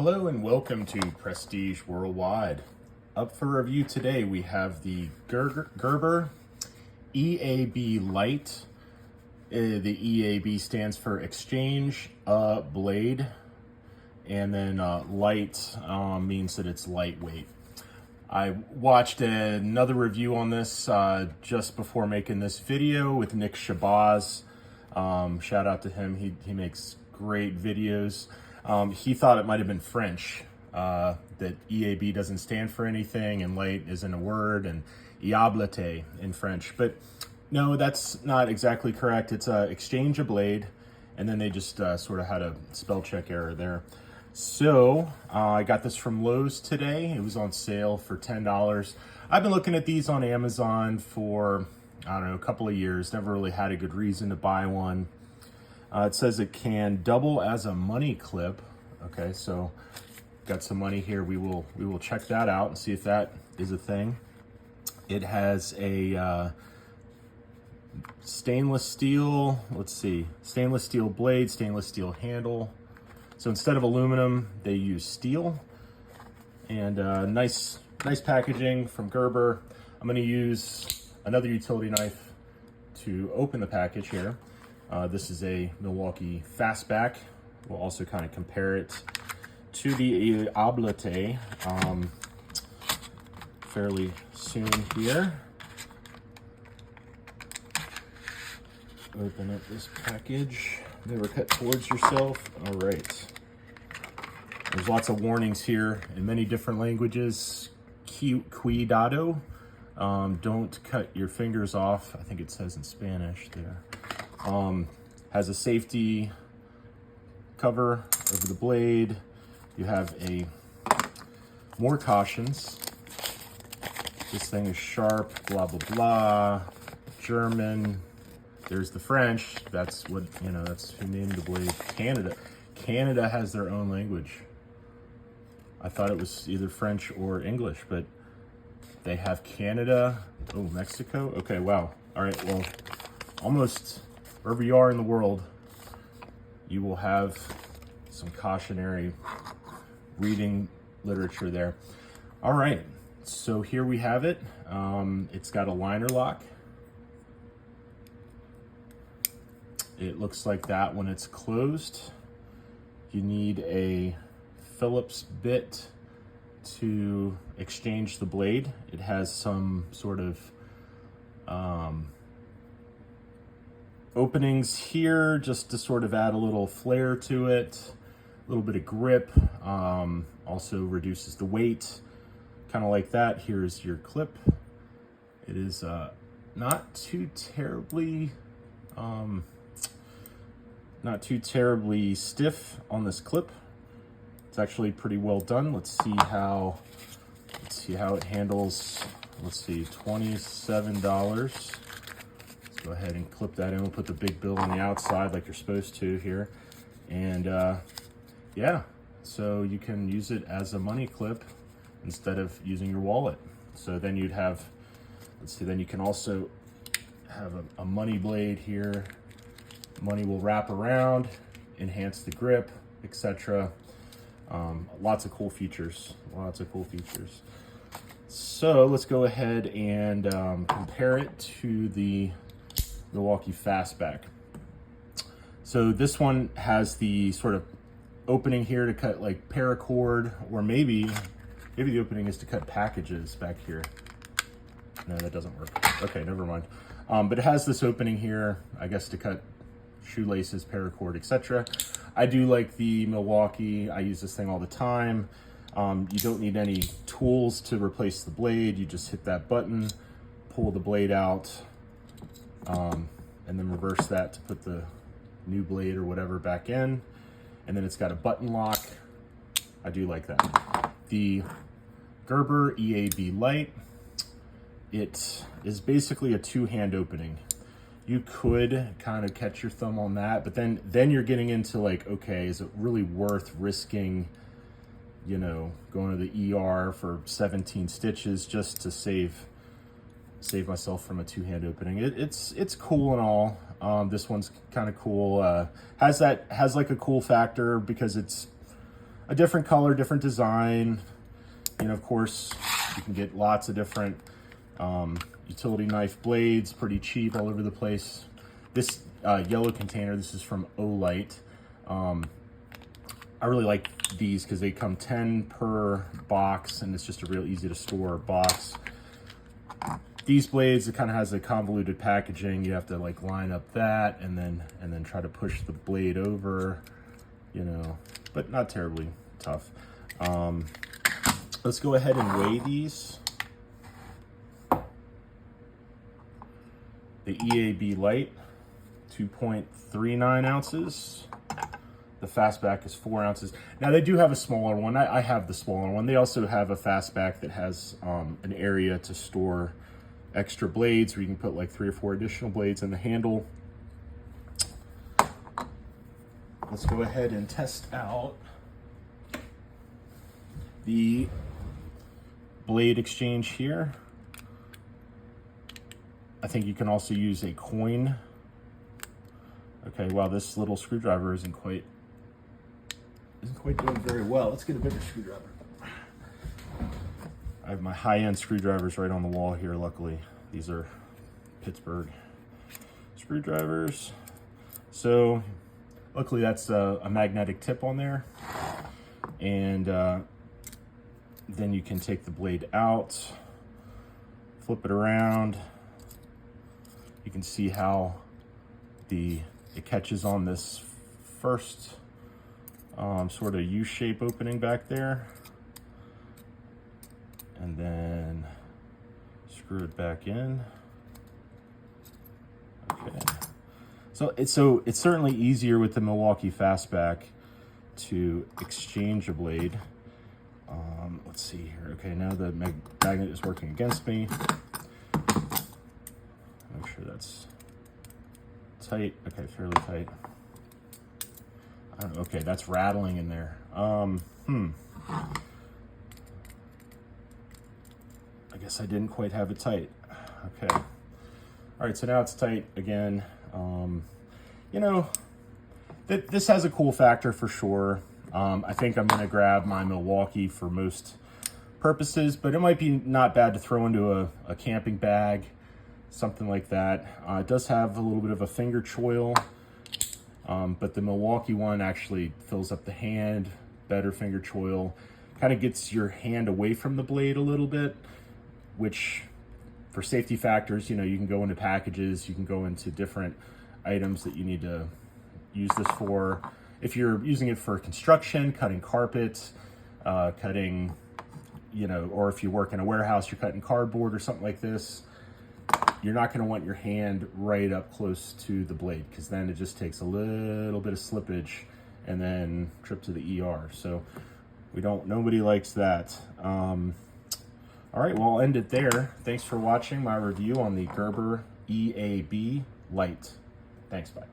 Hello and welcome to Prestige Worldwide. Up for review today we have the Gerber EAB Lite. The EAB stands for Exchange Blade, and then light means that it's lightweight. I watched another review on this just before making this video with Nick Shabazz. Shout out to him, he makes great videos. He thought it might have been French, that EAB doesn't stand for anything and light isn't a word, and E.A.B. Lite in French. But no, that's not exactly correct. It's Exchange a Blade, and then they just sort of had a spell check error there. So I got this from Lowe's today. It was on sale for $10. I've been looking at these on Amazon for, I don't know, a couple of years. Never really had a good reason to buy one. It says it can double as a money clip. Okay, so got some money here. We will check that out and see if that is a thing. It has a stainless steel, stainless steel blade, stainless steel handle. So instead of aluminum, they use steel. And nice packaging from Gerber. I'm gonna use another utility knife to open the package here. This is a Milwaukee Fastback. We'll also kind of compare it to the E.A.B. Lite fairly soon here. Open up this package. Never cut towards yourself. All right. There's lots of warnings here in many different languages. Cuidado. Don't cut your fingers off. I think it says in Spanish there. Has a safety cover over the blade. You have more cautions. This thing is sharp, blah, blah, blah. German. There's the French. That's what, that's who named the blade. Canada has their own language. I thought it was either French or English, but they have Canada. Oh, Mexico. Okay, wow. All right, well, almost wherever you are in the world, you will have some cautionary reading literature there. All right, so here we have it. It's got a liner lock. It looks like that when it's closed. You need a Phillips bit to exchange the blade. It has some sort of openings here just to sort of add a little flair to it, a little bit of grip, also reduces the weight, kind of like that. Here's your clip. It is not too terribly stiff on this clip. It's actually pretty well done. Let's see how it handles. Let's see, $27. Go ahead and clip that in. We'll put the big bill on the outside like you're supposed to here. And yeah, so you can use it as a money clip instead of using your wallet. So then you'd have, then you can also have a money blade here. Money will wrap around, enhance the grip, etc. Lots of cool features, So let's go ahead and compare it to the Milwaukee Fastback. So this one has the sort of opening here to cut like paracord, or maybe the opening is to cut packages back here. No, that doesn't work. Okay, never mind. But it has this opening here, I guess, to cut shoelaces, paracord, etc. I do like the Milwaukee. I use this thing all the time. You don't need any tools to replace the blade. You just hit that button, pull the blade out, and then reverse that to put the new blade or whatever back in. And then it's got a button lock. I do like that. The Gerber EAB Lite, it is basically a two-hand opening. You could kind of catch your thumb on that, but then you're getting into like, okay, is it really worth risking, going to the ER for 17 stitches just to save myself from a two-hand opening? It's cool and all. This one's kind of cool. Has like a cool factor because it's a different color, different design. You know, of course, you can get lots of different utility knife blades, pretty cheap all over the place. This yellow container, this is from Lite. I really like these because they come 10 per box, and it's just a real easy to store box. These blades, it kind of has a convoluted packaging. You have to like line up that and then try to push the blade over, you know, but not terribly tough. Let's go ahead and weigh these. The E.A.B. Lite, 2.39 ounces. The fastback is 4 ounces. Now they do have a smaller one. I have the smaller one. They also have a fastback that has an area to store extra blades where you can put like 3 or 4 additional blades in the handle. Let's go ahead and test out the blade exchange here. I think you can also use a coin. Okay, wow, this little screwdriver isn't quite doing very well. Let's get a bigger screwdriver. I have my high-end screwdrivers right on the wall here, luckily. These are Pittsburgh screwdrivers. So, luckily that's a magnetic tip on there. And then you can take the blade out, flip it around. You can see how it catches on this first sort of U-shape opening back there, and then screw it back in. Okay, so it's certainly easier with the Milwaukee Fastback to exchange a blade. Let's see here. Okay, now the magnet is working against me. Make sure that's tight. Okay, fairly tight. I don't know. Okay, that's rattling in there. I guess I didn't quite have it tight. Okay. All right, so now it's tight again. You know, this has a cool factor for sure. I think I'm gonna grab my Milwaukee for most purposes, but it might be not bad to throw into a camping bag, something like that. It does have a little bit of a finger choil, but the Milwaukee one actually fills up the hand, better finger choil, kind of gets your hand away from the blade a little bit, which for safety factors, you know, you can go into packages, you can go into different items that you need to use this for. If you're using it for construction, cutting carpet, cutting, you know, or if you work in a warehouse, you're cutting cardboard or something like this, you're not going to want your hand right up close to the blade, because then it just takes a little bit of slippage and then trip to the ER. So nobody likes that. All right, well, I'll end it there. Thanks for watching my review on the Gerber EAB Lite. Thanks, bye.